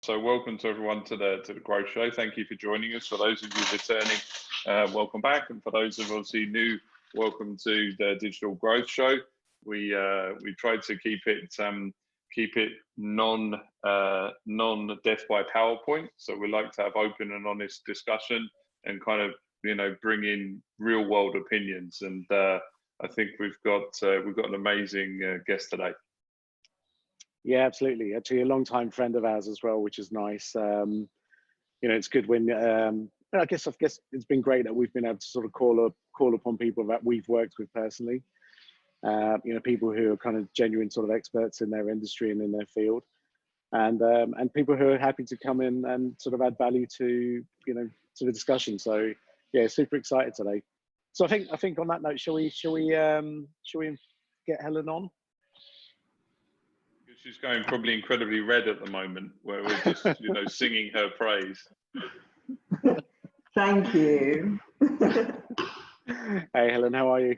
So welcome to everyone to the Growth Show. Thank you for joining us. For those of you returning, welcome back, and for those of us who new, welcome to the Digital Growth Show. We tried to keep it non death by PowerPoint. So we like to have open and honest discussion and kind of bring in real world opinions. And I think we've got an amazing guest today. Yeah, absolutely. Actually, a long-time friend of ours as well, which is nice. It's good when I guess it's been great that we've been able to sort of call upon people that we've worked with personally. People who are kind of genuine sort of experts in their industry and in their field, and people who are happy to come in and sort of add value to to the discussion. So yeah, super excited today. So I think on that note, shall we get Helen on? She's going probably incredibly red at the moment, where we're just singing her praise. Thank you. Hey Helen, how are you?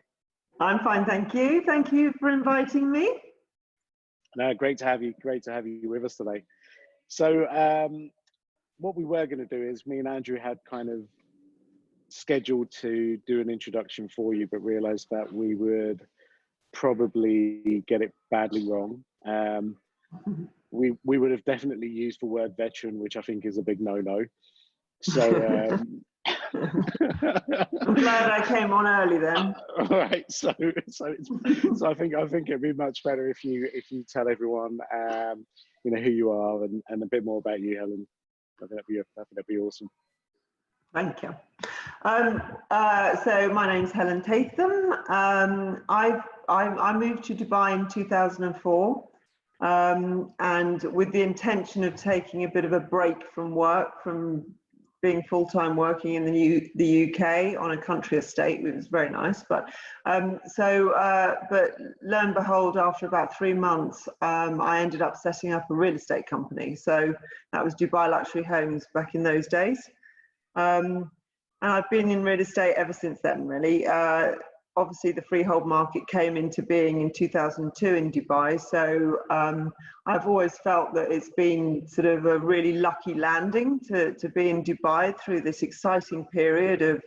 I'm fine, thank you. Thank you for inviting me. No, great to have you. Great to have you with us today. So what we were going to do is me and Andrew had kind of scheduled to do an introduction for you, but realized that we would probably get it badly wrong. We would have definitely used the word veteran, which I think is a big no-no. So I'm glad I came on early then. All right, so I think it'd be much better if you tell everyone who you are and a bit more about you, Helen. I think that'd be awesome. Thank you. So my name's Helen Tatham. I moved to Dubai in 2004. And with the intention of taking a bit of a break from work, from being full-time working in the UK on a country estate, which was very nice. But but lo and behold, after about 3 months, I ended up setting up a real estate company. So that was Dubai Luxury Homes back in those days. And I've been in real estate ever since then, really. Obviously, the freehold market came into being in 2002 in Dubai. So I've always felt that it's been sort of a really lucky landing to be in Dubai through this exciting period of,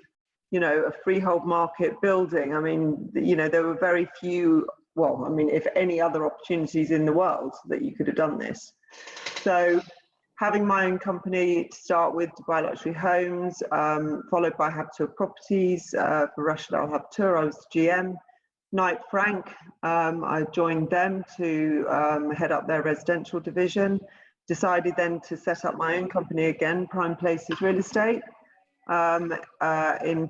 a freehold market building. I mean, there were very few, well, I mean, if any other opportunities in the world that you could have done this. So having my own company to start with, Dubai Luxury Homes, followed by Habtoor Properties for Rashid Al Habtoor, I was the GM. Knight Frank, I joined them to head up their residential division. Decided then to set up my own company again, Prime Places Real Estate, in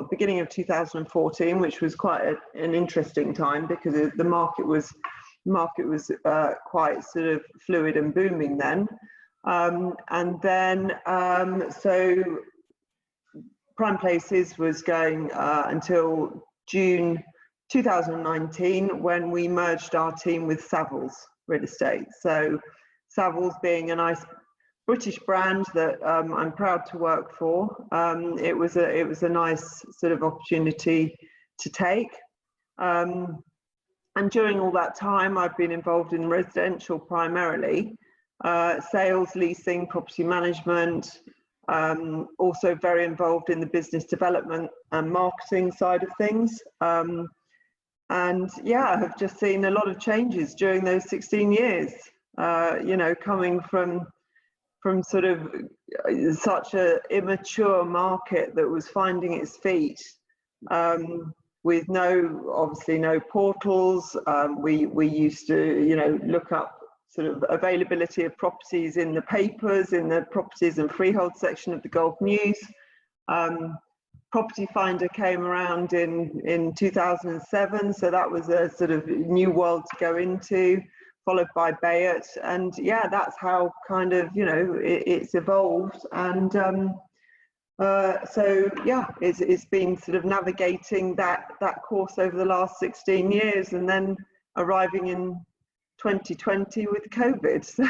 beginning of 2014, which was quite an interesting time because the market was quite sort of fluid and booming then. And then, so Prime Places was going until June 2019 when we merged our team with Savills Real Estate. So Savills being a nice British brand that I'm proud to work for. It was a nice sort of opportunity to take. And during all that time, I've been involved in residential primarily, sales, leasing, property management, also very involved in the business development and marketing side of things. And yeah, I have just seen a lot of changes during those 16 years, coming from sort of such an immature market that was finding its feet. With obviously no portals. We used to, look up sort of availability of properties in the papers, in the properties and freehold section of the Gulf News. Property Finder came around in 2007, so that was a sort of new world to go into, followed by Bayet. And yeah, that's how kind of, it's evolved. And so yeah, it's been sort of navigating that course over the last 16 years, and then arriving in 2020 with COVID. So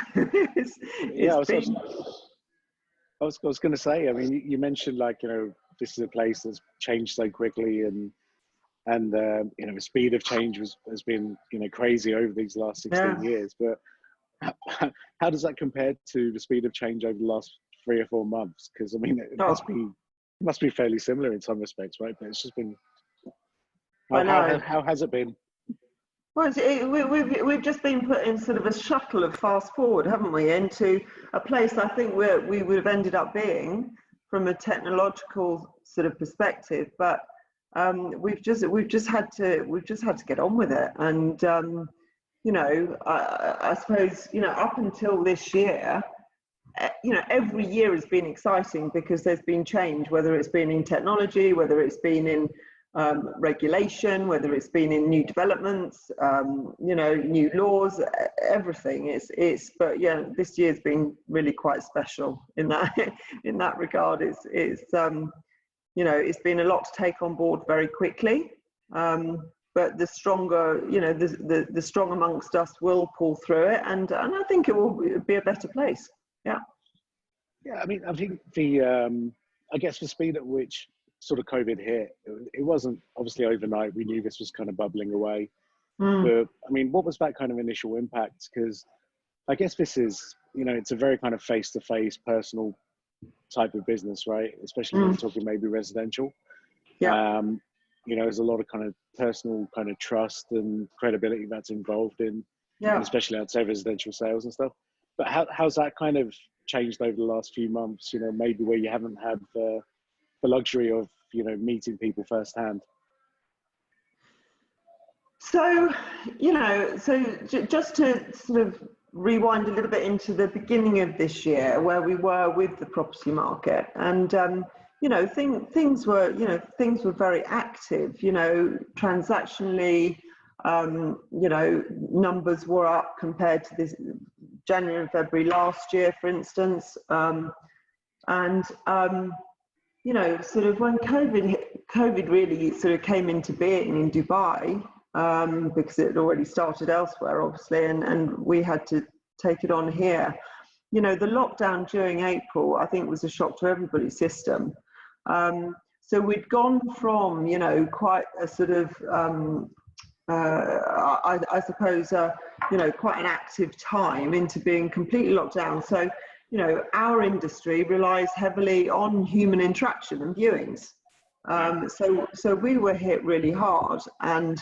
I was going to say, I mean, you mentioned this is a place that's changed so quickly, and the speed of change has been crazy over these last 16 years. But how does that compare to the speed of change over the last 3 or 4 months? Because I mean, it must be fairly similar in some respects, right? But it's just been how has it been? Well, we've just been put in sort of a shuttle of fast forward, haven't we, into a place I think we would have ended up being from a technological sort of perspective, but we've just had to get on with it. And you know, I suppose, you know, up until this year, you know, every year has been exciting because there's been change, whether it's been in technology, whether it's been in regulation, whether it's been in new developments, you know, new laws, everything. But yeah, this year's been really quite special in that in that regard. It's you know, it's been a lot to take on board very quickly. But the stronger, you know, the strong amongst us will pull through it, and I think it will be a better place. Yeah. Yeah, I mean, I think I guess the speed at which sort of COVID hit, it wasn't obviously overnight. We knew this was kind of bubbling away. But I mean, what was that kind of initial impact? Because I guess this is, you know, it's a very kind of face-to-face, personal type of business, right? Especially when you're talking maybe residential. Yeah. You know, there's a lot of kind of personal kind of trust and credibility that's involved in, and especially I'd say residential sales and stuff. But how's that kind of changed over the last few months? You know, maybe where you haven't had the luxury of, you know, meeting people firsthand. So, you know, just to sort of rewind a little bit into the beginning of this year, where we were with the property market, and you know, things were very active. You know, transactionally, you know, numbers were up compared to this January and February last year, for instance, and you know, sort of when COVID really sort of came into being in Dubai, because it had already started elsewhere, obviously, and we had to take it on here. You know, the lockdown during April, I think, was a shock to everybody's system. So we'd gone from, you know, quite a sort of, I suppose, you know, quite an active time into being completely locked down. So, you know, our industry relies heavily on human interaction and viewings. So we were hit really hard, and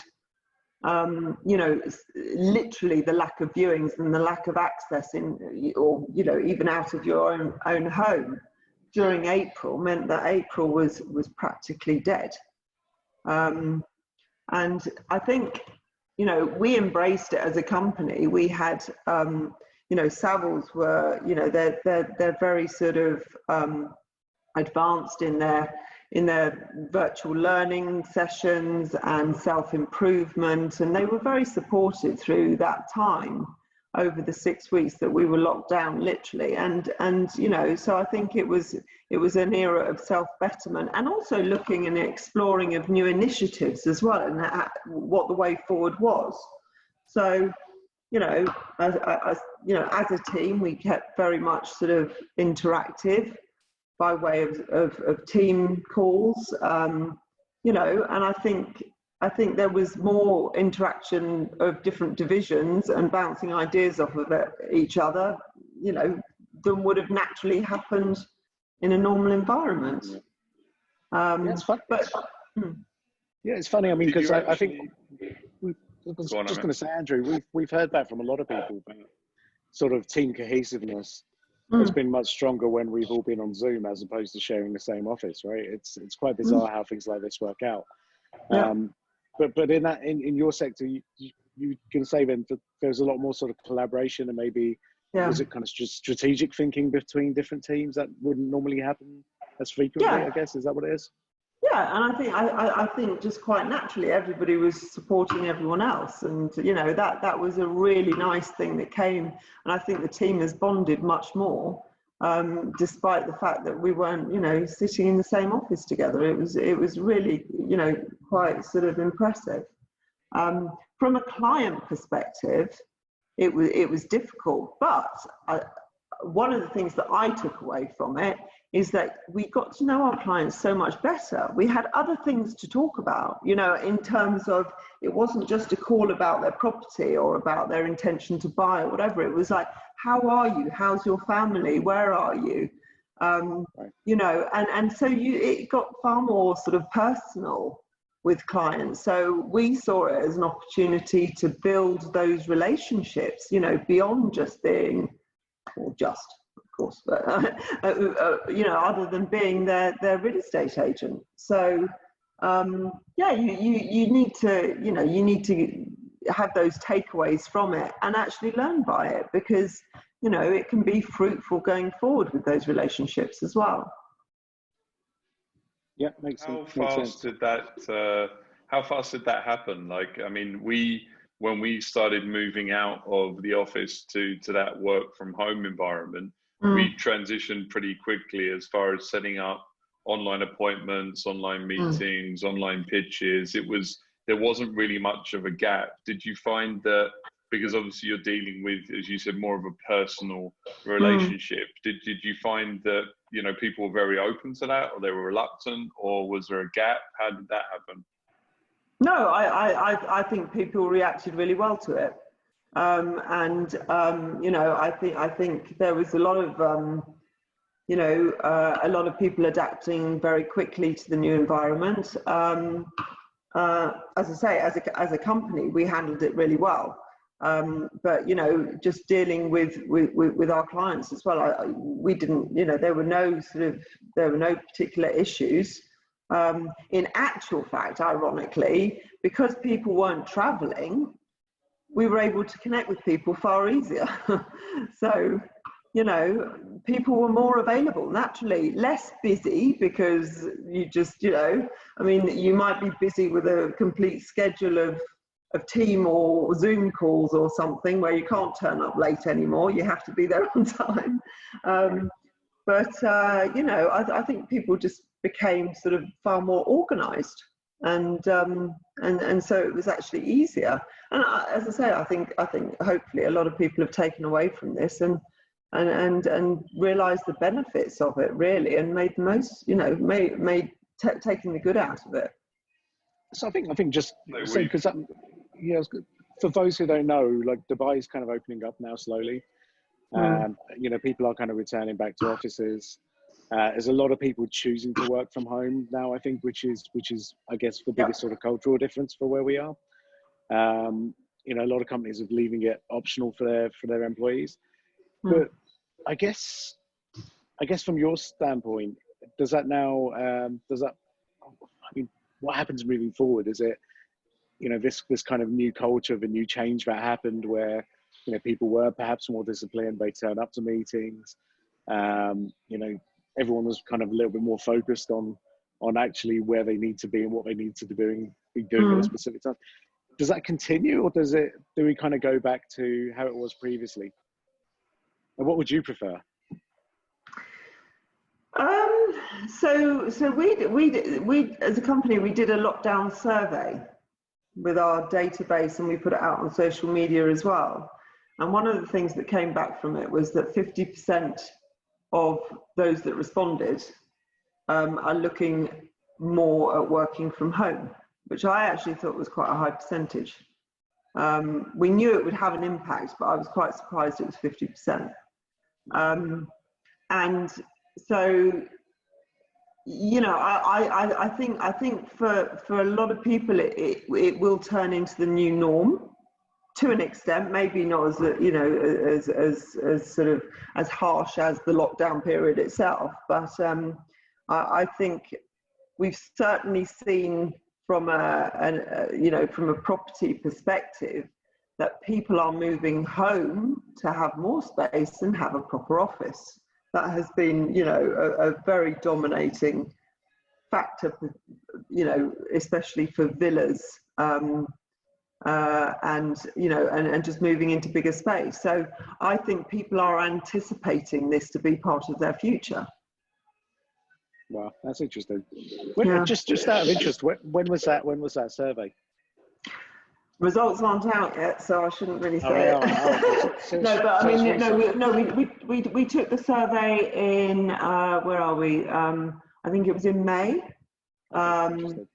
you know, literally the lack of viewings and the lack of access in, or, you know, even out of your own home during April meant that April was practically dead. And I think, you know, we embraced it as a company. We had, you know, Savills were, you know, they're very sort of advanced in their virtual learning sessions and self-improvement, and they were very supported through that time over the 6 weeks that we were locked down, literally. And you know, so I think it was an era of self-betterment, and also looking and exploring of new initiatives as well, and what the way forward was. So, you know, as a team, we kept very much sort of interactive by way of team calls, you know, and I think there was more interaction of different divisions and bouncing ideas off of each other, you know, than would have naturally happened in a normal environment. Yeah, it's funny. Yeah, it's funny. I mean, because I think I was just going to say, Andrew, we've heard that from a lot of people, but sort of team cohesiveness has been much stronger when we've all been on Zoom as opposed to sharing the same office, right? It's quite bizarre how things like this work out. Yeah. But in your sector, you can say then that there's a lot more sort of collaboration, and maybe was it kind of strategic thinking between different teams that wouldn't normally happen as frequently? I guess, is that what it is? Yeah, and I think just quite naturally everybody was supporting everyone else, and you know, that was a really nice thing that came, and I think the team has bonded much more, despite the fact that we weren't, you know, sitting in the same office together. It was really, you know, quite sort of impressive. From a client perspective, it was difficult, but one of the things that I took away from it is that we got to know our clients so much better. We had other things to talk about, you know, in terms of, it wasn't just a call about their property or about their intention to buy or whatever. It was like, how are you? How's your family? Where are you? You know, and so it got far more sort of personal with clients. So we saw it as an opportunity to build those relationships, you know, beyond just being, or just, of course, but you know, other than being their real estate agent. So yeah, you need to, you know, you need to have those takeaways from it and actually learn by it, because, you know, it can be fruitful going forward with those relationships as well. Yeah, makes sense. How fast did that happen? Like, I mean, when we started moving out of the office to that work from home environment, we transitioned pretty quickly as far as setting up online appointments, online meetings, online pitches. There wasn't really much of a gap. Did you find that, because obviously you're dealing with, as you said, more of a personal relationship, did you find that, you know, people were very open to that, or they were reluctant, or was there a gap? How did that happen? No, I think people reacted really well to it. You know, I think there was a lot of, you know, a lot of people adapting very quickly to the new environment. As I say, as a company, we handled it really well. But, you know, just dealing with our clients as well, we didn't, you know, there were no particular issues. In actual fact, ironically, because people weren't traveling, we were able to connect with people far easier. So, you know, people were more available, naturally, less busy, because you just, you know, I mean, you might be busy with a complete schedule of team or Zoom calls or something where you can't turn up late anymore. You have to be there on time. You know, I think people just became sort of far more organized, and so it was actually easier. And as I say, I think hopefully a lot of people have taken away from this and realized the benefits of it, really, and made the most, you know, taking the good out of it. So I think just so, because you know, for those who don't know, like, Dubai is kind of opening up now slowly. You know, people are kind of returning back to offices. There's a lot of people choosing to work from home now, I think, which is I guess the biggest sort of cultural difference for where we are. You know, a lot of companies are leaving it optional for their employees. But I guess from your standpoint, does that now I mean, what happens moving forward? Is it, you know, this kind of new culture, the new change that happened where, you know, people were perhaps more disciplined, they turn up to meetings, you know, everyone was kind of a little bit more focused on actually where they need to be and what they need to be doing at a specific time. Does that continue, or do we kind of go back to how it was previously? And what would you prefer? So we as a company, we did a lockdown survey with our database, and we put it out on social media as well. And one of the things that came back from it was that 50% of those that responded are looking more at working from home, which I actually thought was quite a high percentage. We knew it would have an impact, but I was quite surprised it was 50%. And so, you know, I think for a lot of people, it will turn into the new norm to an extent, maybe not as, you know, as sort of as harsh as the lockdown period itself, but I think we've certainly seen from you know, from a property perspective, that people are moving home to have more space and have a proper office. That has been, you know, a very dominating factor, you know, especially for villas, and, you know, and just moving into bigger space. So I think people are anticipating this to be part of their future. Wow, that's interesting. Just out of interest, when was that survey? Results aren't out yet, so I shouldn't really Oh, say they it. are. So No, but I it's mean, recent. we took the survey in, where are we? I think it was in May. And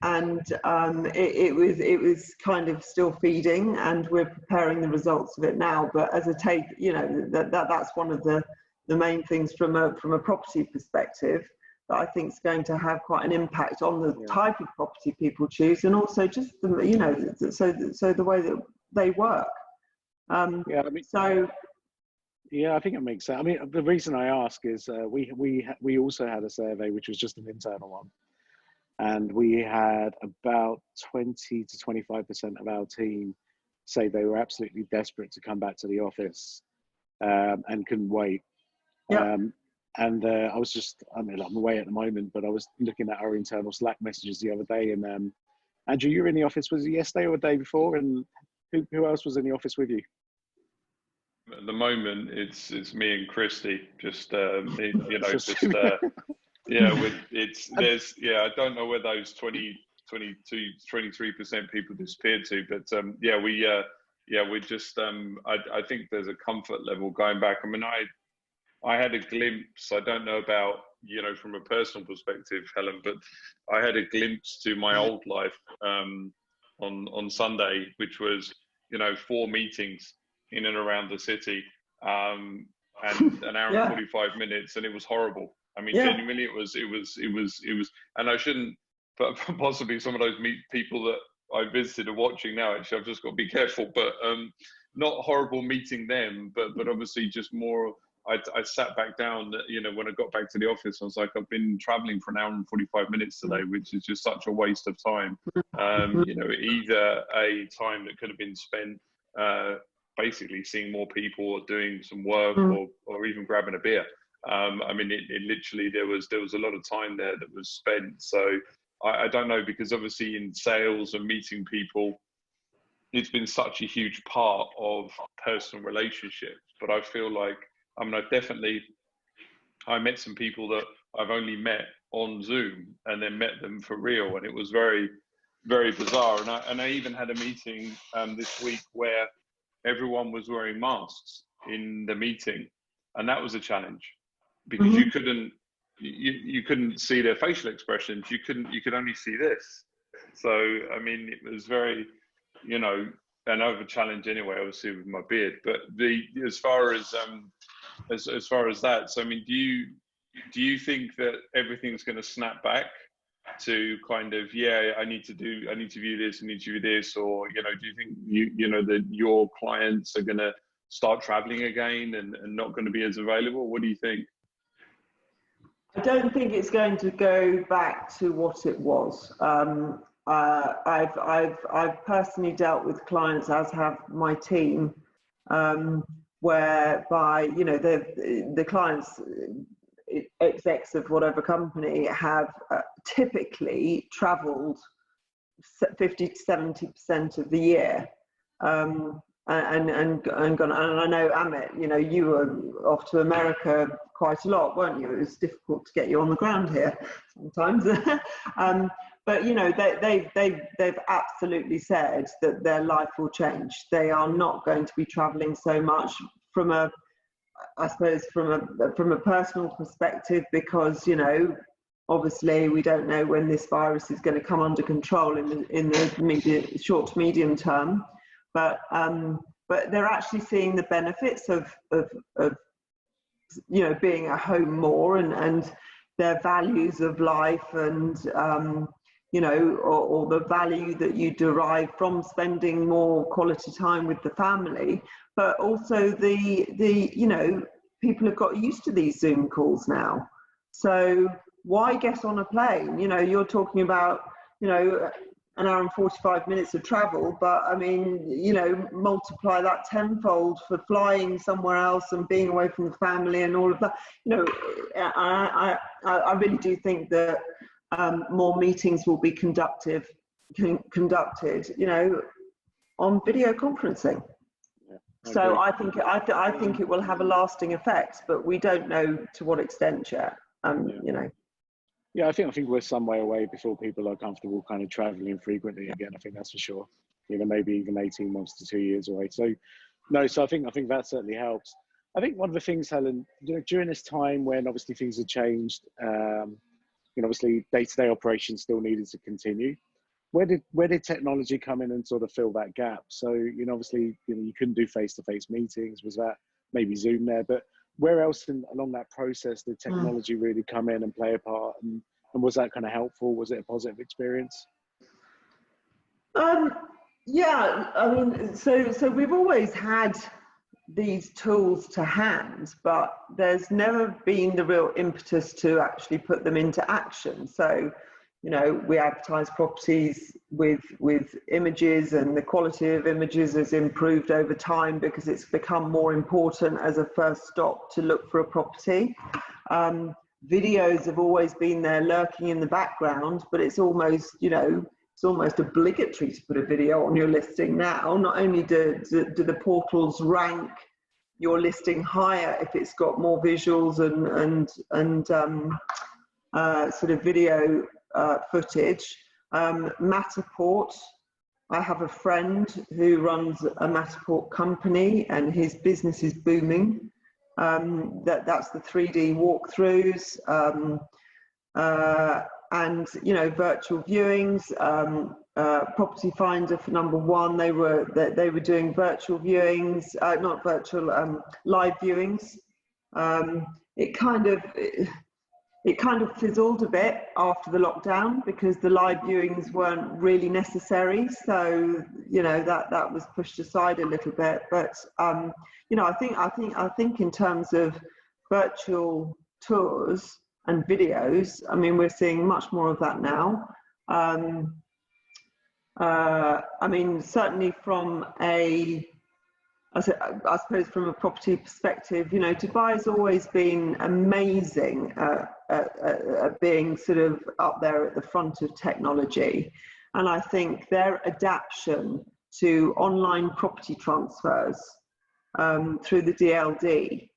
it was kind of still feeding, and we're preparing the results of it now. But as a take, you know, that's one of the main things from a property perspective that I think is going to have quite an impact on the type of property people choose, and also just the, you know, so the way that they work. Yeah, I mean, so yeah, I think it makes sense. I mean, the reason I ask is we also had a survey which was just an internal one, and we had about 20 to 25% of our team say they were absolutely desperate to come back to the office, and couldn't wait. yeah. I was just, I mean, I'm away at the moment, but I was looking at our internal Slack messages the other day, and Andrew, you were in the office, was it yesterday or the day before? And who else was in the office with you? At the moment, it's me and Christy. Just you know, Just- just yeah. There's I don't know where those 22, 23% people disappeared to, but yeah, we just I think there's a comfort level going back. I mean, I had a glimpse. I don't know about, you know, from a personal perspective, Helen, but I had a glimpse to my old life on Sunday, which was, you know, 4 meetings in and around the city, and an hour and 45 minutes, and it was horrible. I mean, genuinely, it was, and I shouldn't, but possibly some of those people that I visited are watching now. Actually, I've just got to be careful, but not horrible meeting them, but obviously just more. I sat back down, you know, when I got back to the office, I was like, I've been traveling for an hour and 45 minutes today, which is just such a waste of time. You know, either a time that could have been spent basically seeing more people or doing some work, or even grabbing a beer. I mean, it literally, there was a lot of time there that was spent. So I don't know, because obviously in sales and meeting people, it's been such a huge part of personal relationships. But I feel like, I mean, I met some people that I've only met on Zoom and then met them for real. And it was very, very bizarre. And I even had a meeting this week where everyone was wearing masks in the meeting. And that was a challenge, because you couldn't see their facial expressions. You could only see this. So, I mean, it was very, you know, and I have a challenge anyway, obviously with my beard, but as far as that, so I mean, do you think that everything's going to snap back to kind of, I need to view this, or, you know, do you think you know that your clients are going to start traveling again and not going to be as available? What do you think? I don't think it's going to go back to what it was. I've personally dealt with clients, as have my team, whereby, you know, the clients, execs of whatever company, have typically travelled 50 to 70% of the year. And gone. And I know, Amit, you know, you were off to America quite a lot, weren't you? It was difficult to get you on the ground here sometimes. But you know, they've absolutely said that their life will change. They are not going to be travelling so much, from a, I suppose, from a personal perspective, because, you know, obviously we don't know when this virus is going to come under control in the short to medium term. But they're actually seeing the benefits of you know, being at home more, and their values of life, and you know, or the value that you derive from spending more quality time with the family. But also the you know, people have got used to these Zoom calls now. So why get on a plane? You know, you're talking about, you know, an hour and 45 minutes of travel, but I mean, you know, multiply that tenfold for flying somewhere else and being away from the family and all of that. You know, I really do think that more meetings will be conducted, you know, on video conferencing. So I think it will have a lasting effect, but we don't know to what extent yet. You know. Yeah, I think we're some way away before people are comfortable kind of traveling frequently again. I think that's for sure. you know, maybe even 18 months to 2 years away. So no, so I think that certainly helps. I think one of the things, Helen, you know, during this time when obviously things have changed, you know, obviously day-to-day operations still needed to continue. Where did technology come in and sort of fill that gap? So, you know, obviously, you know, you couldn't do face-to-face meetings. Was that maybe Zoom there? But where else along that process did technology really come in and play a part? And was that kind of helpful? Was it a positive experience? Yeah, I mean, so we've always had these tools to hand, but there's never been the real impetus to actually put them into action. So, you know, we advertise properties with images, and the quality of images has improved over time because it's become more important as a first stop to look for a property. Videos have always been there lurking in the background, but it's almost, you know, it's almost obligatory to put a video on your listing now. Not only do the portals rank your listing higher if it's got more visuals and sort of video footage. Matterport, I have a friend who runs a Matterport company and his business is booming. That's the 3D walkthroughs. And, you know, virtual viewings, Property Finder for number one, they were doing virtual viewings, not virtual, live viewings. It kind of fizzled a bit after the lockdown because the live viewings weren't really necessary. So, you know, that was pushed aside a little bit. But, you know, I think in terms of virtual tours and videos, I mean, we're seeing much more of that now. I mean, certainly from I suppose from a property perspective, you know, Dubai's always been amazing at being sort of up there at the front of technology. And I think their adaptation to online property transfers through the DLD,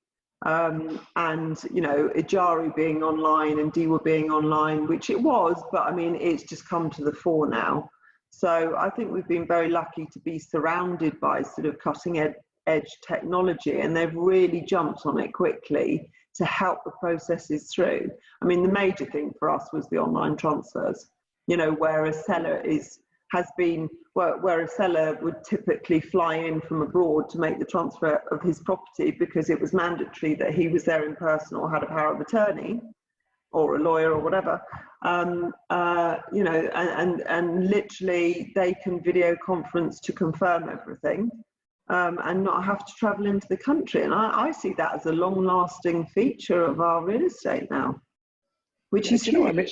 and, you know, Ijari being online and Diwa being online, which it was, but I mean, it's just come to the fore now. So I think we've been very lucky to be surrounded by sort of cutting edge technology, and they've really jumped on it quickly to help the processes through. I mean, the major thing for us was the online transfers, you know, where a seller where a seller would typically fly in from abroad to make the transfer of his property because it was mandatory that he was there in person or had a power of attorney or a lawyer or whatever. You know, and literally they can video conference to confirm everything, and not have to travel into the country. And I see that as a long-lasting feature of our real estate now, which is huge. You know what I mean?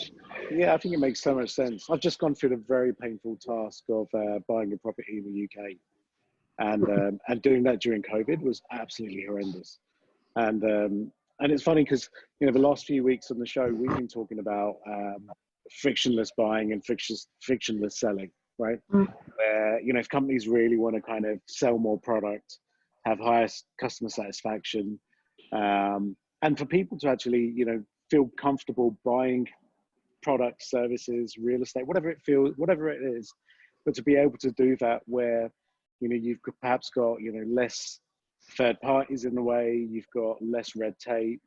Yeah, I think it makes so much sense. I've just gone through the very painful task of buying a property in the UK, and doing that during COVID was absolutely horrendous. And it's funny because, you know, the last few weeks on the show, we've been talking about frictionless buying and frictionless selling, right? Where, you know, if companies really want to kind of sell more product, have highest customer satisfaction, and for people to actually, you know, feel comfortable buying products, services, real estate, whatever it is, but to be able to do that where, you know, you've perhaps got, you know, less third parties in the way, you've got less red tape,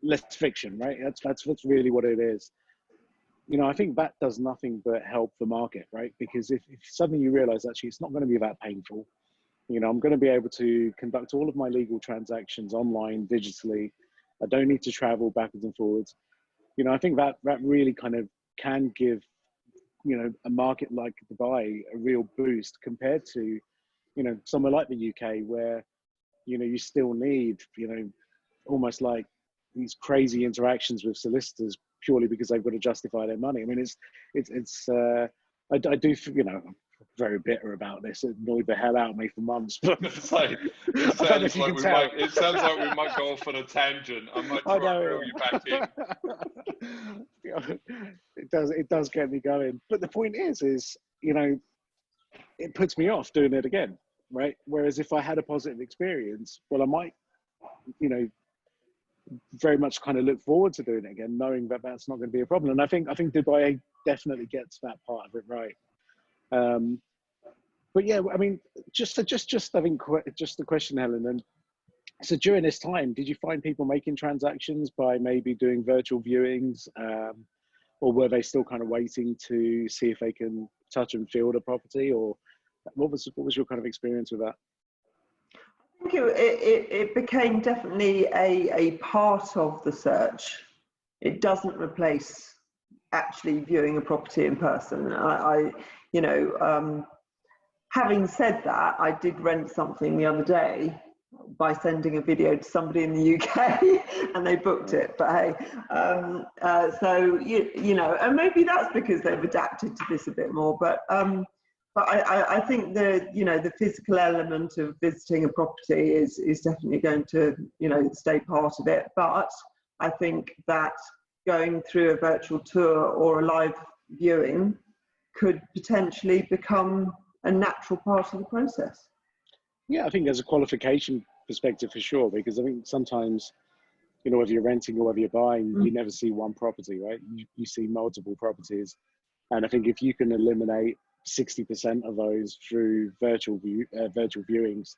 less fiction, right? That's really what it is. You know, I think that does nothing but help the market, right? Because if suddenly you realize actually it's not going to be that painful, you know, I'm going to be able to conduct all of my legal transactions online, digitally. I don't need to travel backwards and forwards. You know, I think that really kind of can give, you know, a market like Dubai a real boost compared to, you know, somewhere like the UK where, you know, you still need, you know, almost like these crazy interactions with solicitors purely because they've got to justify their money. I mean, I do, you know, I'm very bitter about this. It annoyed the hell out of me for months. But it sounds like we might go off on a tangent. I might try and reel you back in. It does get me going. But the point is, you know, it puts me off doing it again, right? Whereas if I had a positive experience, well, I might, you know, very much kind of look forward to doing it again, knowing that that's not going to be a problem. And I think Dubai definitely gets that part of it right. But yeah, I mean, just I think just the question, Helen. And so during this time, did you find people making transactions by maybe doing virtual viewings, or were they still kind of waiting to see if they can touch and feel the property, or what was your kind of experience with that? I think it became definitely a part of the search. It doesn't replace actually viewing a property in person. You know, having said that, I did rent something the other day by sending a video to somebody in the UK and they booked it. But hey, so you know, and maybe that's because they've adapted to this a bit more. But I think the physical element of visiting a property is definitely going to stay part of it. But I think that going through a virtual tour or a live viewing could potentially become a natural part of the process. Yeah, I think there's a qualification perspective for sure, because I think sometimes, whether you're renting or whether you're buying, you never see one property, right? You see multiple properties. And I think if you can eliminate 60% of those through virtual viewings,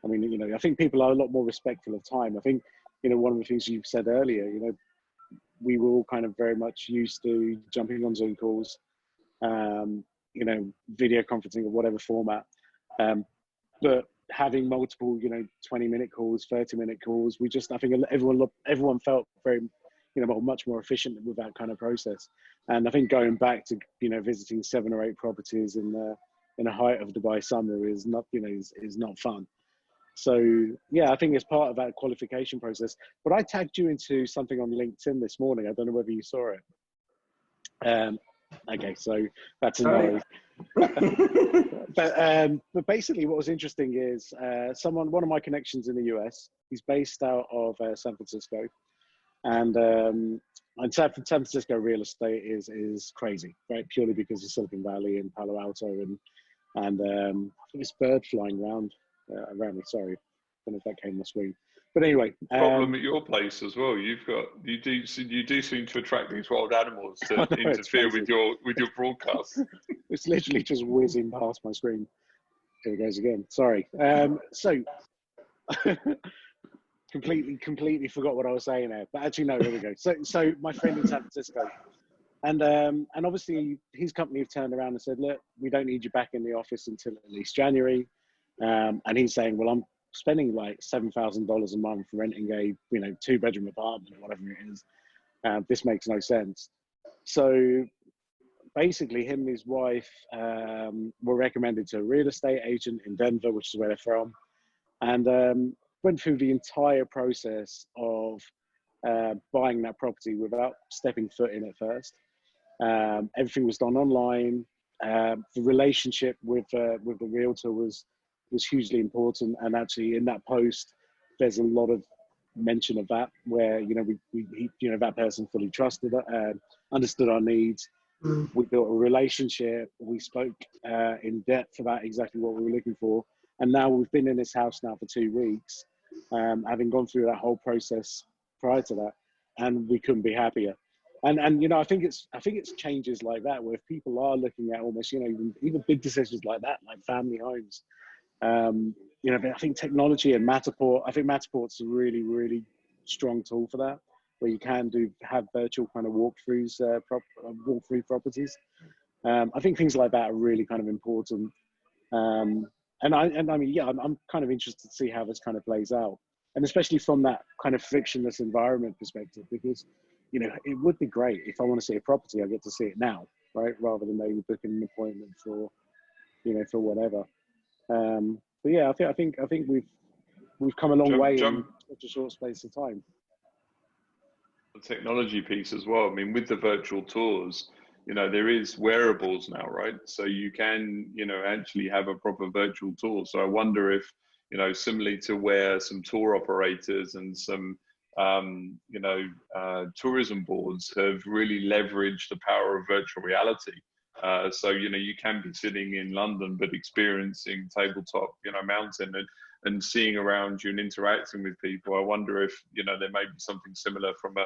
I mean, I think people are a lot more respectful of time. I think, one of the things you said earlier, we were all kind of very much used to jumping on Zoom calls, video conferencing of whatever format. But having multiple, 20-minute calls, 30-minute calls, I think everyone felt very, much more efficient with that kind of process. And I think going back to, visiting 7 or 8 properties in the height of Dubai summer is not, is not fun. So yeah, I think it's part of that qualification process. But I tagged you into something on LinkedIn this morning. I don't know whether you saw it. Okay, so that's a no. But basically, what was interesting is one of my connections in the US. He's based out of San Francisco, and San Francisco real estate is crazy, right? Purely because of Silicon Valley and Palo Alto, and I think it's bird flying around me. Sorry, I don't know if that came on the screen. But anyway, problem at your place as well. You do seem to attract these wild animals to interfere with your broadcast. It's literally just whizzing past my screen. Here it goes again. Sorry. So completely forgot what I was saying there. But actually, no. Here we go. So my friend in San Francisco, and obviously his company have turned around and said, look, we don't need you back in the office until at least January. And he's saying, well, I'm spending like $7,000 a month renting a 2-bedroom apartment, whatever it is. This makes no sense. So basically, him and his wife were recommended to a real estate agent in Denver, which is where they're from, and went through the entire process of buying that property without stepping foot in it first. Everything was done online. The relationship with the realtor was hugely important, and actually in that post there's a lot of mention of that, where that person fully trusted understood our needs. We built a relationship, we spoke in depth about exactly what we were looking for, and now we've been in this house now for 2 weeks, having gone through that whole process prior to that, and we couldn't be happier. And I think it's changes like that where if people are looking at almost even big decisions like that, like family homes. I think technology and Matterport. I think Matterport's a really, really strong tool for that, where you can have virtual kind of walkthroughs, walkthrough properties. I think things like that are really kind of important. I'm kind of interested to see how this kind of plays out, and especially from that kind of frictionless environment perspective, because it would be great if I want to see a property, I get to see it now, right, rather than maybe booking an appointment for whatever. But yeah, I think we've come a long way in such a short space of time. The technology piece as well. I mean, with the virtual tours, there is wearables now, right? So you can, actually have a proper virtual tour. So I wonder if, similarly to where some tour operators and some, tourism boards have really leveraged the power of virtual reality. So, you can be sitting in London, but experiencing tabletop, mountain and seeing around you and interacting with people. I wonder if, there may be something similar from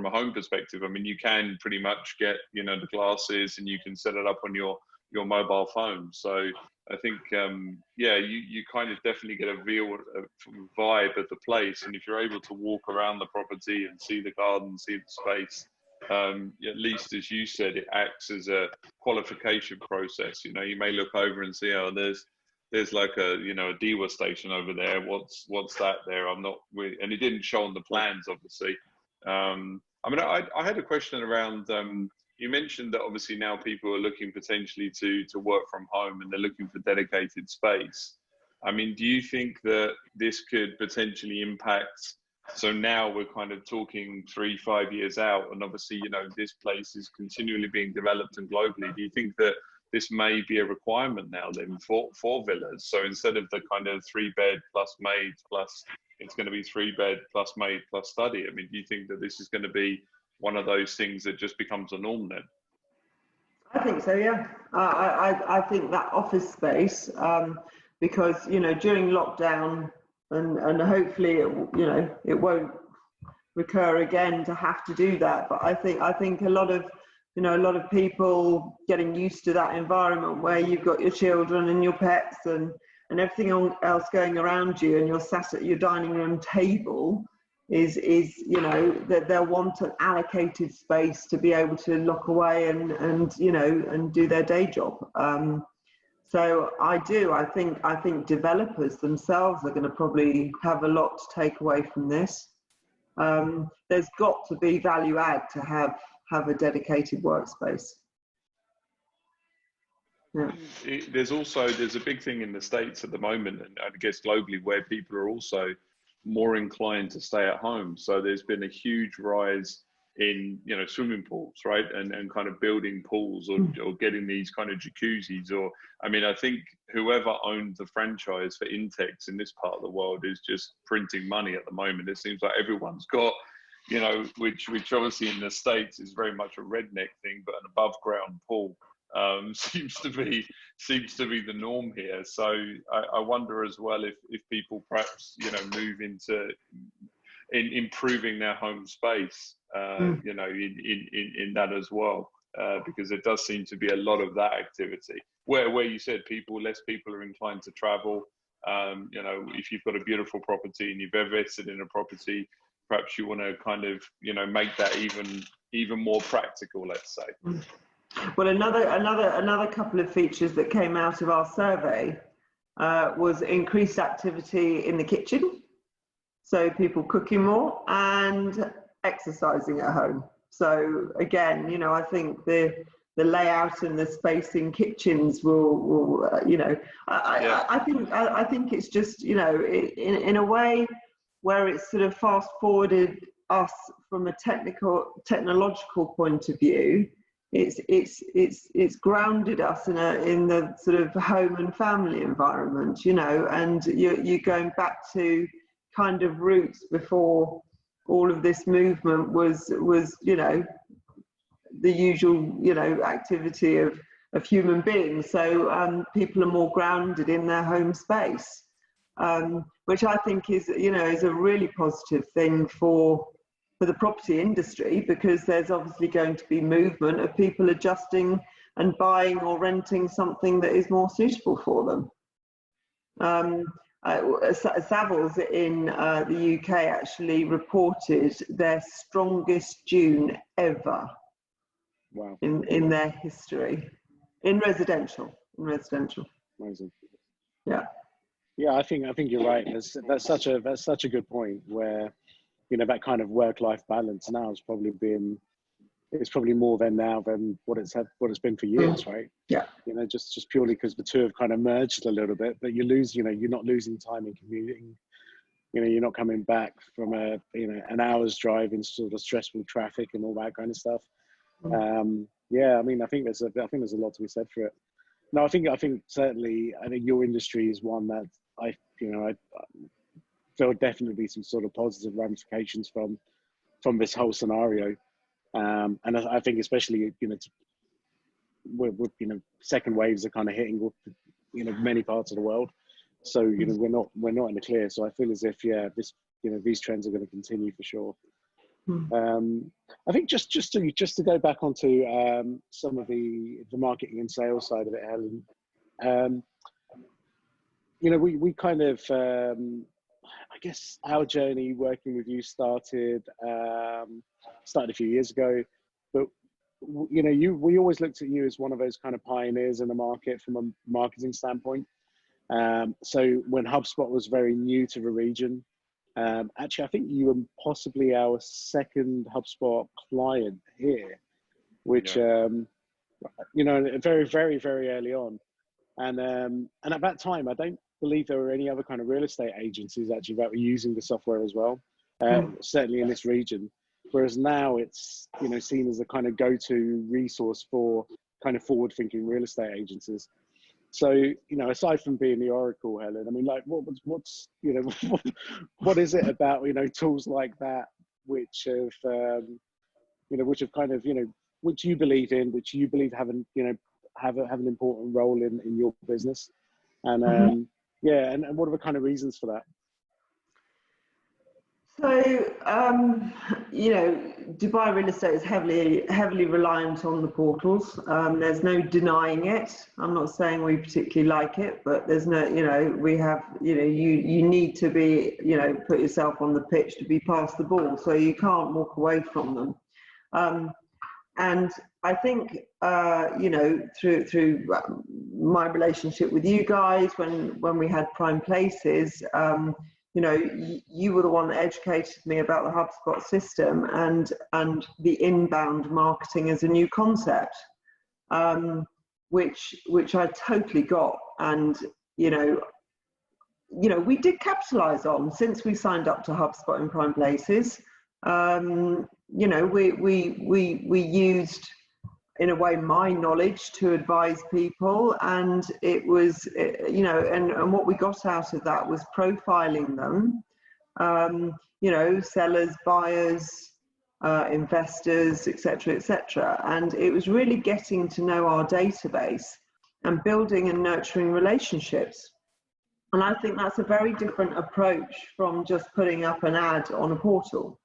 a home perspective. I mean, you can pretty much get, the glasses, and you can set it up on your your mobile phone. So I think, yeah, you kind of definitely get a vibe of the place. And if you're able to walk around the property and see the garden, see the space, at least as you said, it acts as a qualification process. You know, you may look over and see, oh, there's like a, you know, a DEWA station over there. What's that there? I'm not really, and it didn't show on the plans, obviously. I mean, I had a question around, you mentioned that obviously now people are looking potentially to work from home and they're looking for dedicated space. I mean, do you think that this could potentially impact? So now we're kind of talking 3-5 years out, and obviously, you know, this place is continually being developed and globally. Do you think that this may be a requirement now then for villas? So instead of the kind of 3-bed plus maid plus, it's going to be 3-bed plus maid plus study. I mean, do you think that this is going to be one of those things that just becomes a norm then? I think so, yeah. I think that office space, because, you know, during lockdown, and hopefully it won't recur again to have to do that. But I think a lot of people getting used to that environment where you've got your children and your pets and everything else going around you, and you're sat at your dining room table, is you know, that they'll want an allocated space to be able to lock away and you know, and do their day job. So I think developers themselves are going to probably have a lot to take away from this. There's got to be value add to have a dedicated workspace. Yeah. There's a big thing in the States at the moment, and I guess globally, where people are also more inclined to stay at home. So there's been a huge rise in, you know, swimming pools, right? And kind of building pools or getting these kind of jacuzzis, or, I mean, I think whoever owns the franchise for Intex in this part of the world is just printing money at the moment. It seems like everyone's got, you know, which obviously in the States is very much a redneck thing, but an above ground pool seems to be the norm here. So I wonder as well if people perhaps, you know, move into improving their home space, you know, in that as well, because there does seem to be a lot of that activity. Where you said less people are inclined to travel. You know, if you've got a beautiful property and you've invested in a property, perhaps you want to kind of, you know, make that even more practical, let's say. Well, another couple of features that came out of our survey was increased activity in the kitchen. So people cooking more and exercising at home. So again, you know, I think the layout and the space in kitchens will you know, I think it's just, you know, in a way where it's sort of fast forwarded us from a technological point of view. It's grounded us in the sort of home and family environment, you know, and you're going back to kind of roots before all of this movement was you know, the usual, you know, activity of human beings. So people are more grounded in their home space, which I think is, you know, is a really positive thing for the property industry, because there's obviously going to be movement of people adjusting and buying or renting something that is more suitable for them. Savills in the UK actually reported their strongest June ever. Wow. In their history, in residential. Amazing. Yeah. Yeah, I think you're right. That's such a good point, where, you know, that kind of work-life balance now has probably been, it's probably more than now than what it's been for years, right? Yeah. You know, just purely because the two have kind of merged a little bit, but you know, you're not losing time in commuting. You know, you're not coming back from an hour's drive in sort of stressful traffic and all that kind of stuff. Yeah, I mean, I think there's a lot to be said for it. No, I think certainly, I think your industry is one that I there'll definitely be some sort of positive ramifications from this whole scenario, and I think especially, you know, with you know, second waves are kind of hitting, you know, many parts of the world, so you know, we're not in the clear. So I feel as if, yeah, this, you know, these trends are going to continue for sure. I think just to go back onto some of the marketing and sales side of it, Helen. We kind of, I guess our journey working with you started a few years ago, but we always looked at you as one of those kind of pioneers in the market from a marketing standpoint. So when HubSpot was very new to the region, actually, I think you were possibly our second HubSpot client here, which, very, very, very early on. And at that time, I don't believe there were any other kind of real estate agencies actually that were using the software as well, certainly in this region. Whereas now it's, seen as a kind of go-to resource for kind of forward-thinking real estate agencies. So, aside from being the Oracle, Helen, I mean, like, what's what is it about, tools like that, which have kind of, which you believe in, which you believe have an important role in your business, and and what are the kind of reasons for that? So, Dubai real estate is heavily reliant on the portals. There's no denying it. I'm not saying we particularly like it, but there's no, we have, you need to be, put yourself on the pitch to be past the ball. So you can't walk away from them. And I think, through my relationship with you guys, when we had Prime Places, you were the one that educated me about the HubSpot system and the inbound marketing as a new concept, which I totally got. And, we did capitalize on since we signed up to HubSpot in Prime Places. We used, in a way, my knowledge to advise people, and it was, and what we got out of that was profiling them, sellers, buyers, investors, etc., and it was really getting to know our database and building and nurturing relationships. And I think that's a very different approach from just putting up an ad on a portal.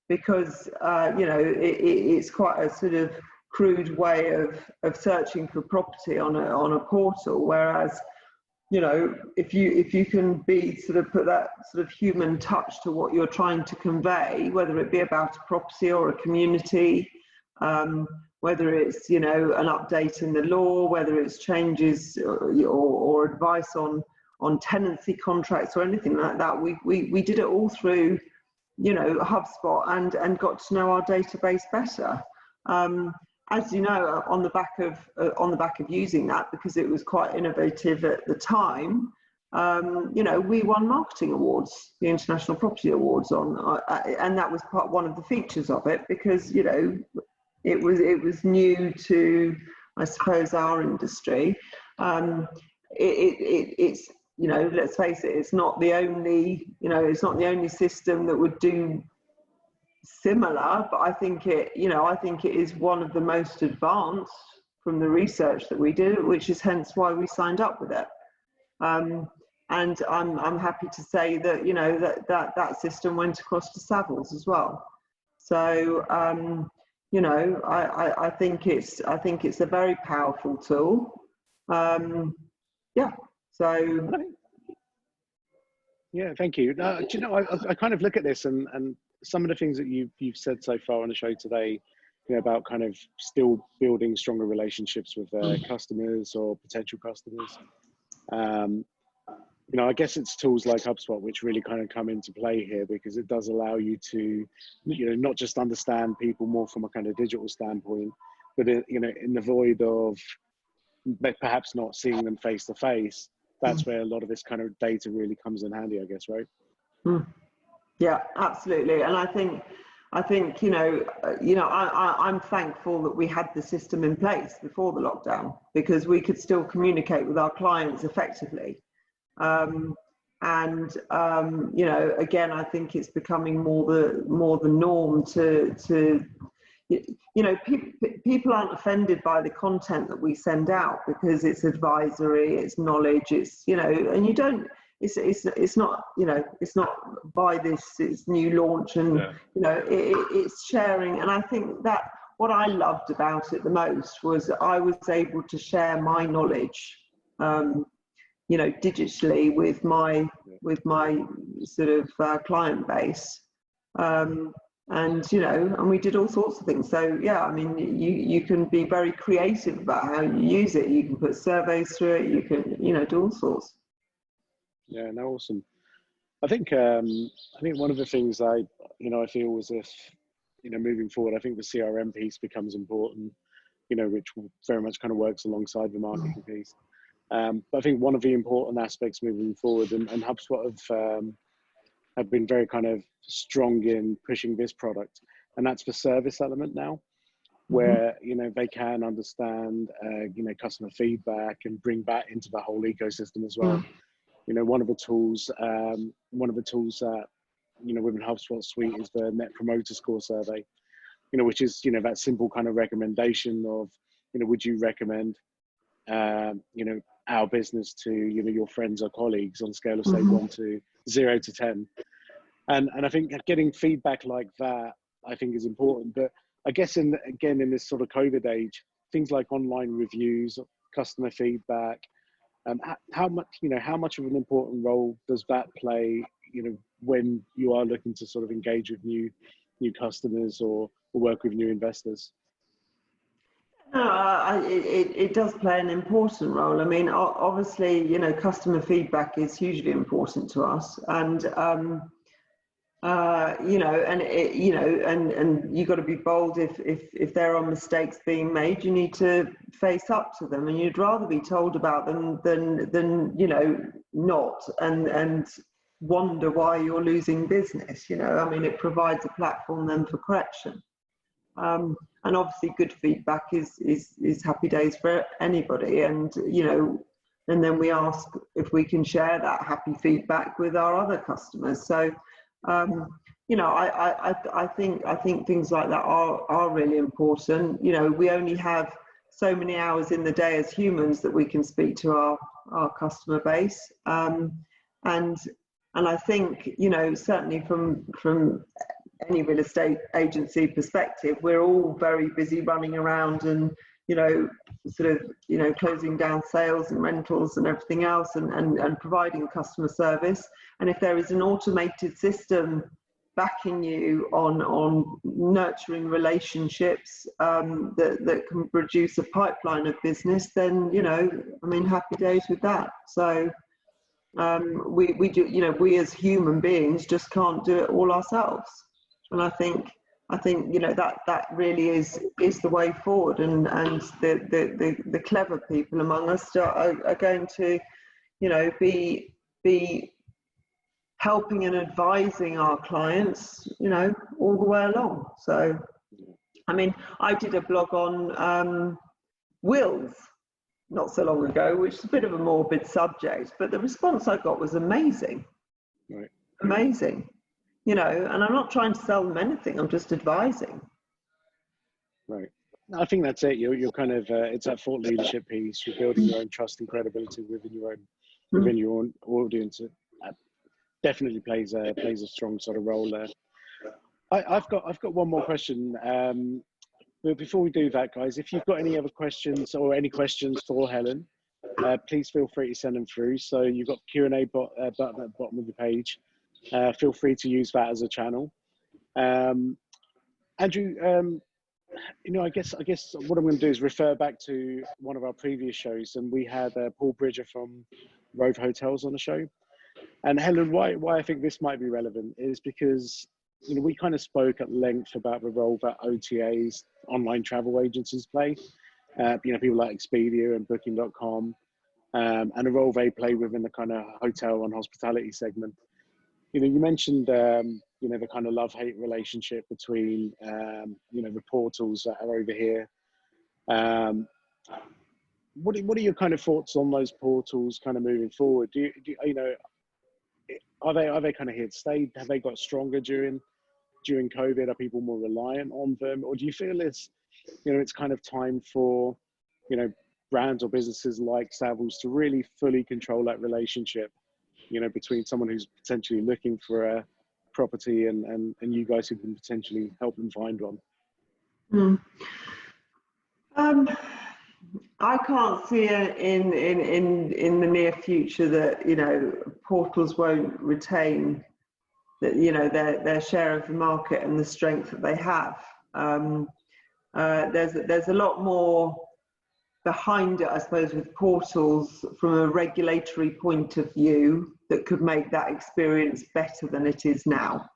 Because it's quite a sort of crude way of searching for property on a portal, whereas if you can put that sort of human touch to what you're trying to convey, whether it be about a property or a community, whether it's an update in the law, whether it's changes or advice on tenancy contracts or anything like that, we did it all through HubSpot and got to know our database better. As you know, on the back of using that, because it was quite innovative at the time, we won marketing awards, the International Property Awards, and that was one of the features of it, because it was new to, I suppose, our industry. It's let's face it, it's not the only system that would do similar, but I think it is one of the most advanced from the research that we did, which is hence why we signed up with it. And I'm happy to say that that system went across to Savills as well. So I think it's a very powerful tool. So yeah, thank you. I kind of look at this and some of the things that you've said so far on the show today, about kind of still building stronger relationships with customers or potential customers. I guess it's tools like HubSpot which really kind of come into play here, because it does allow you to, not just understand people more from a kind of digital standpoint, but in the void of perhaps not seeing them face to face. That's where a lot of this kind of data really comes in handy, I guess, right? Yeah, absolutely. And I think I'm thankful that we had the system in place before the lockdown, because we could still communicate with our clients effectively. Again, I think it's becoming more the norm to people aren't offended by the content that we send out, because it's advisory, it's knowledge, it's and it's not, you know, it's not buy this, it's new launch, and you know, it's sharing. And I think that what I loved about it the most was I was able to share my knowledge, you know, digitally with my sort of client base. And you know, and we did all sorts of things. So yeah, I mean, you can be very creative about how you use it. You can put surveys through it. You can, you know, do all sorts. Yeah, no, awesome. I think one of the things I feel as if, you know, moving forward, I think the CRM piece becomes important, you know, which very much kind of works alongside the marketing piece. But I think one of the important aspects moving forward, and HubSpot have been very kind of strong in pushing this product, and that's the service element now, where, you know, they can understand, you know, customer feedback and bring that into the whole ecosystem as well. You know, one of the tools that, you know, within HubSpot suite is the Net Promoter Score survey, you know, which is, you know, that simple kind of recommendation of, you know, would you recommend, you know, our business to, you know, your friends or colleagues on a scale of say 1 to 0 to 10. And I think getting feedback like that, I think, is important. But I guess in this sort of COVID age, things like online reviews, customer feedback, how much of an important role does that play, you know, when you are looking to sort of engage with new customers or work with new investors? It does play an important role. I mean, obviously, you know, customer feedback is hugely important to us, and you know, and you know, and you got to be bold if there are mistakes being made. You need to face up to them, and you'd rather be told about them than you know, not and wonder why you're losing business. You know, I mean, it provides a platform then for correction. And obviously good feedback is happy days for anybody, and you know, and then we ask if we can share that happy feedback with our other customers. So you know, I think things like that are really important. You know, we only have so many hours in the day as humans that we can speak to our customer base, and I think, you know, certainly from any real estate agency perspective, we're all very busy running around and, you know, sort of, you know, closing down sales and rentals and everything else, and providing customer service. And if there is an automated system backing you on nurturing relationships that can produce a pipeline of business, then, you know, I mean, happy days with that. So we do, you know, we as human beings just can't do it all ourselves. And I think, you know, that really is the way forward, and the clever people among us are going to, you know, be helping and advising our clients, you know, all the way along. So, I mean, I did a blog on wills not so long ago, which is a bit of a morbid subject, but the response I got was amazing. Right. Amazing. You know, and I'm not trying to sell them anything, I'm just advising. Right. I think that's it. You're kind of, it's that thought leadership piece. You're building your own trust and credibility within your own audience. It definitely plays a strong sort of role there. I've got one more question. But before we do that, guys, if you've got any other questions or any questions for Helen, please feel free to send them through. So you've got Q&A button at the bottom of the page. Feel free to use that as a channel. Andrew, you know, I guess what I'm going to do is refer back to one of our previous shows, and we had Paul Bridger from Rove Hotels on the show. And Helen, why I think this might be relevant is because, you know, we kind of spoke at length about the role that OTAs, online travel agencies play. You know, people like Expedia and Booking.com, and the role they play within the kind of hotel and hospitality segment. You know, you mentioned, you know, the kind of love-hate relationship between, you know, the portals that are over here. What are your kind of thoughts on those portals kind of moving forward? Do you know, are they kind of here to stay? Have they got stronger during COVID? Are people more reliant on them? Or do you feel it's, you know, it's kind of time for, you know, brands or businesses like Savills to really fully control that relationship between someone who's potentially looking for a property and you guys who can potentially help them find one? I can't see in the near future that portals won't retain that their share of the market and the strength that they have. There's a lot more behind it, I suppose, with portals from a regulatory point of view that could make that experience better than it is now.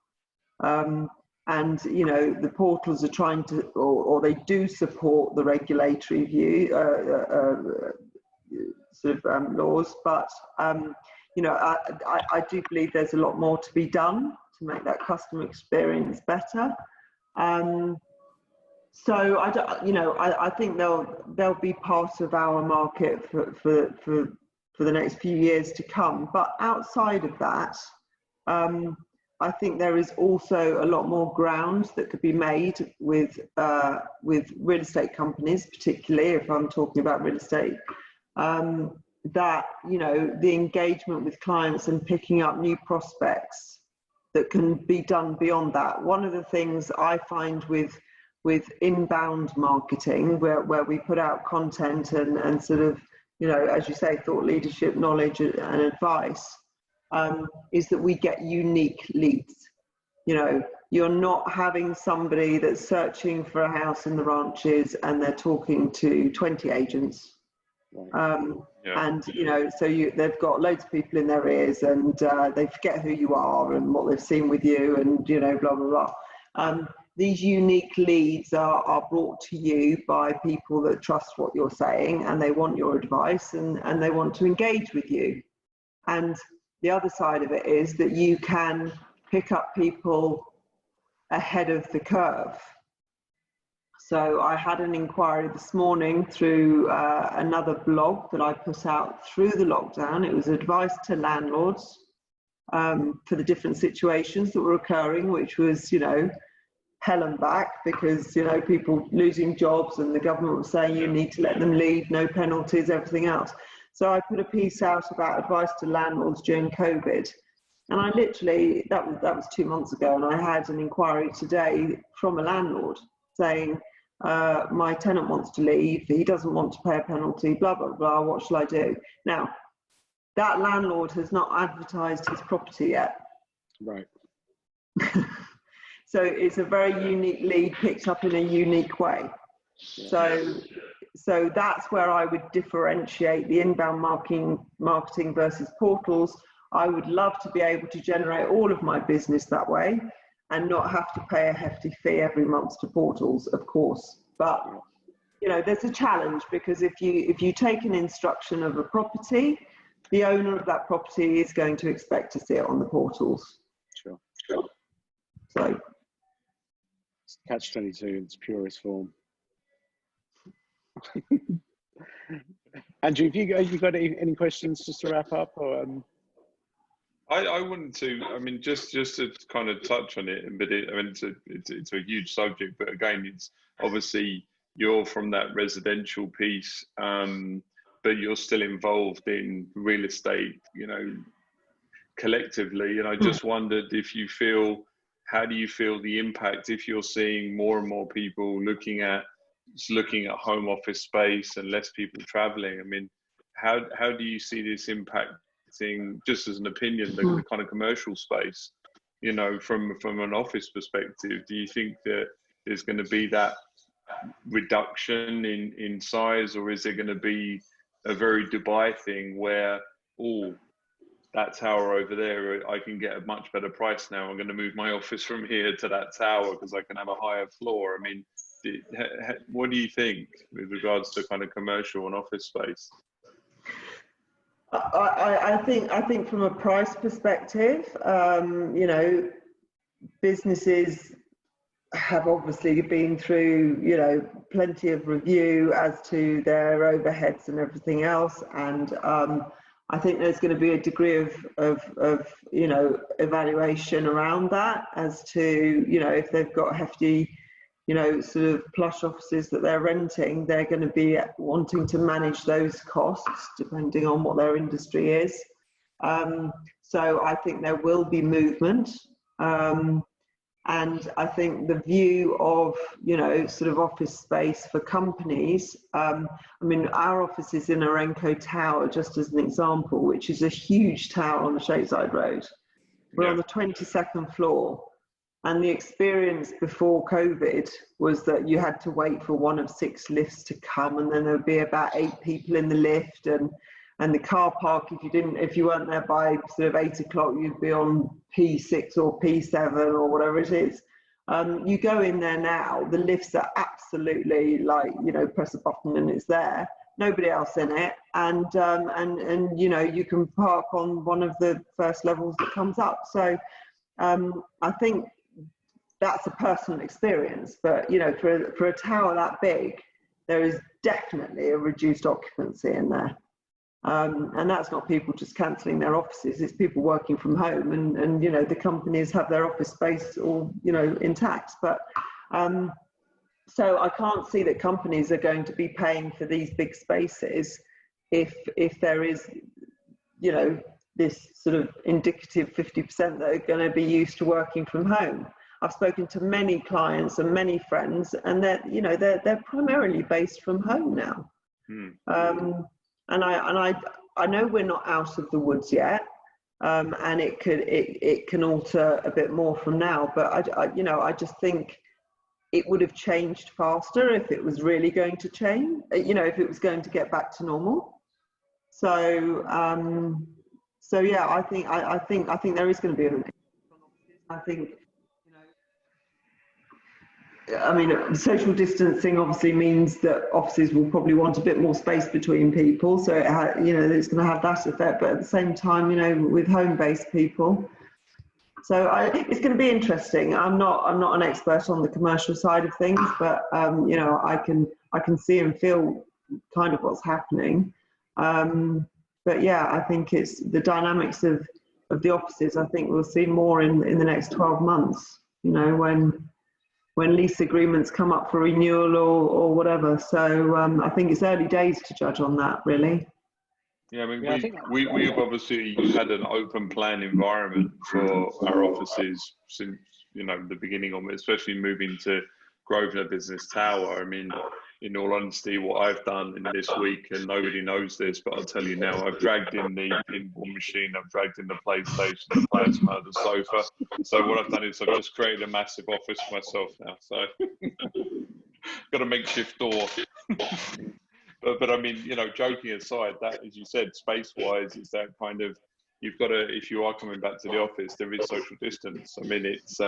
And the portals are trying to, or they do support the regulatory view laws, but I do believe there's a lot more to be done to make that customer experience better. So I think they'll be part of our market for the next few years to come. But outside of that, I think there is also a lot more ground that could be made with real estate companies, particularly if I'm talking about real estate, that the engagement with clients and picking up new prospects that can be done beyond that. One of the things I find with inbound marketing, where we put out content and sort of, as you say, thought leadership, knowledge and advice, is that we get unique leads. You're not having somebody that's searching for a house in the ranches and they're talking to 20 agents. And they've got loads of people in their ears and they forget who you are and what they've seen with you and blah blah blah. These unique leads are brought to you by people that trust what you're saying and they want your advice and they want to engage with you. And the other side of it is that you can pick up people ahead of the curve. So I had an inquiry this morning through another blog that I put out through the lockdown. It was advice to landlords for the different situations that were occurring, which was, hell and back, because, people losing jobs and the government was saying you need to let them leave, no penalties, everything else. So I put a piece out about advice to landlords during COVID. And I literally, that was 2 months ago, and I had an inquiry today from a landlord saying, my tenant wants to leave, he doesn't want to pay a penalty, blah, blah, blah, what shall I do? Now, that landlord has not advertised his property yet. Right. So it's a very unique lead picked up in a unique way. Yeah. So that's where I would differentiate the inbound marketing versus portals. I would love to be able to generate all of my business that way and not have to pay a hefty fee every month to portals, of course. But there's a challenge, because if you take an instruction of a property, the owner of that property is going to expect to see it on the portals. Sure. So catch-22 in its purest form. Andrew, have you got any questions just to wrap up? Or, I wanted to, just to kind of touch on it, but it's a huge subject, but again, it's obviously you're from that residential piece, but you're still involved in real estate, collectively. And I just wondered how do you feel the impact if you're seeing more and more people looking at home office space and less people traveling? How do you see this impacting, just as an opinion, the kind of commercial space, from an office perspective? Do you think that there's going to be that reduction in size, or is it going to be a very Dubai thing where, that tower over there, I can get a much better price now, I'm going to move my office from here to that tower because I can have a higher floor? What do you think with regards to kind of commercial and office space? I think from a price perspective, businesses have obviously been through, plenty of review as to their overheads and everything else, and I think there's going to be a degree of evaluation around that as to, if they've got hefty, sort of plush offices that they're renting, they're going to be wanting to manage those costs depending on what their industry is. So I think there will be movement. And I think the view of, you know, sort of office space for companies, I mean, our office is in Arenco Tower, just as an example, which is a huge tower on the Shadeside Road. We're on the 22nd floor. And the experience before COVID was that you had to wait for one of 6 lifts to come, and then there would be about 8 people in the lift, and the car park, if you weren't there by sort of 8 o'clock, you'd be on P6 or P7 or whatever it is. You go in there now, the lifts are absolutely like, you know, press a button and it's there. Nobody else in it, and you know, you can park on one of the first levels that comes up. So I think that's a personal experience, but you know, for a tower that big, there is definitely a reduced occupancy in there. And that's not people just cancelling their offices, it's people working from home, and you know, the companies have their office space all, you know, intact. But so I can't see that companies are going to be paying for these big spaces if there is, you know, this sort of indicative 50% that are going to be used to working from home. I've spoken to many clients and many friends, and they're primarily based from home now. And I know we're not out of the woods yet, and it can alter a bit more from now. But I just think it would have changed faster if it was really going to change. You know, if it was going to get back to normal. So yeah, I think there is going to be I think. I mean, social distancing obviously means that offices will probably want a bit more space between people, so it's going to have that effect. But at the same time, you know, with home-based people, so it's going to be interesting. I'm not an expert on the commercial side of things, but you know, I can see and feel kind of what's happening. But yeah, I think it's the dynamics of the offices. I think we'll see more in the next 12 months. You know, when lease agreements come up for renewal or whatever. So I think it's early days to judge on that, really. Yeah, I mean, we've obviously had an open plan environment for our offices since, you know, the beginning of it, especially moving to Grosvenor Business Tower. I mean, in all honesty, what I've done in this week, and nobody knows this, but I'll tell you now, I've dragged in the pinball machine, I've dragged in the PlayStation, the plasma, the sofa. So what I've done is I've just created a massive office for myself now. So got a makeshift door. But I mean, you know, joking aside, that, as you said, space-wise, is that kind of, you've got to, if you are coming back to the office, there is social distance. I mean, it's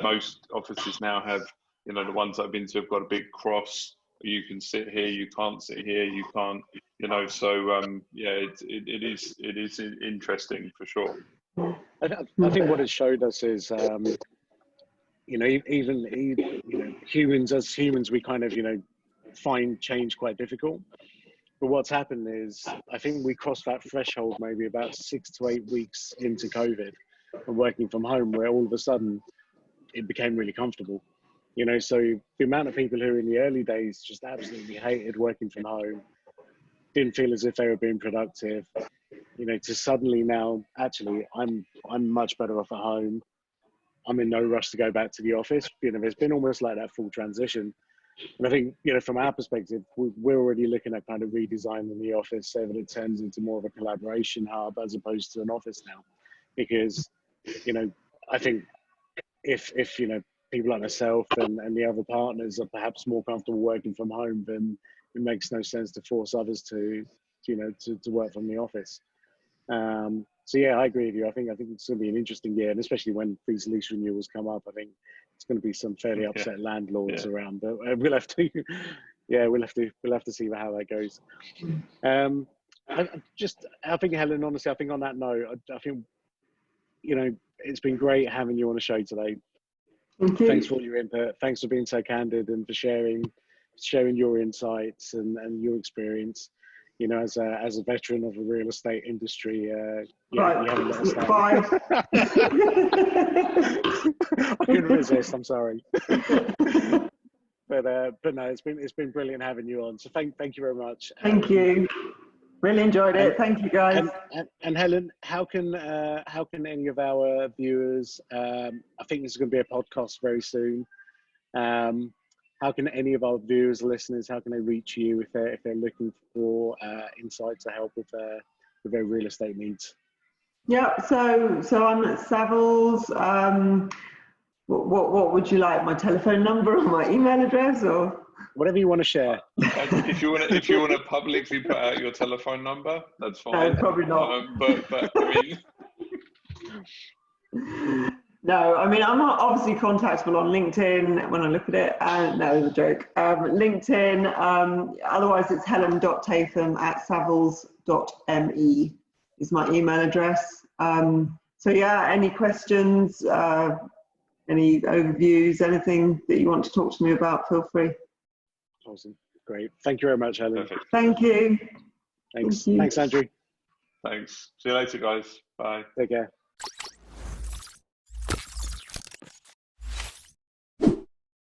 most offices now have, you know, the ones I've been to have got a big cross. You can sit here, you can't sit here, you can't, you know. So yeah, it is interesting for sure. I think what it showed us is, you know, even you know, humans, we kind of, you know, find change quite difficult. But what's happened is, I think we crossed that threshold maybe about 6 to 8 weeks into COVID and working from home, where all of a sudden it became really comfortable. You know, so the amount of people who in the early days just absolutely hated working from home, didn't feel as if they were being productive, you know, to suddenly now, actually, I'm much better off at home. I'm in no rush to go back to the office. You know, there's been almost like that full transition. And I think, you know, from our perspective, we're already looking at kind of redesigning the office so that it turns into more of a collaboration hub as opposed to an office now. Because, you know, I think if you know, people like myself and the other partners are perhaps more comfortable working from home, then it makes no sense to force others to work from the office. So yeah, I agree with you. I think it's going to be an interesting year, and especially when these lease renewals come up, I think it's going to be some fairly upset landlords around. But we'll have to, we'll have to see how that goes. I think, Helen, honestly, I think on that note, I think, you know, it's been great having you on the show today. Thank you. Thanks for all your input. Thanks for being so candid and for sharing your insights and your experience. You know, as a veteran of the real estate industry, you haven't let us down. Bye. I couldn't resist. I'm sorry. But no, it's been brilliant having you on. So thank you very much. Thank you. Really enjoyed it. Thank you, guys. And Helen, how can any of our viewers? I think this is going to be a podcast very soon. How can any of our viewers, listeners, how can they reach you if they're looking for insight to help with their real estate needs? Yeah, so I'm at Savills. What would you like? My telephone number or my email address, or whatever you want to share? If you want to publicly put out your telephone number, that's fine. No, probably not. But I mean. No, I mean, I'm not obviously contactable on LinkedIn when I look at it. No, it was a joke. LinkedIn, otherwise it's helen.tatham@savills.me is my email address. So yeah, any questions, any overviews, anything that you want to talk to me about, feel free. Awesome. Great. Thank you very much, Helen. Perfect. Thank you. Thanks. Thank you. Thanks, Andrew. Thanks. See you later, guys. Bye. Take care.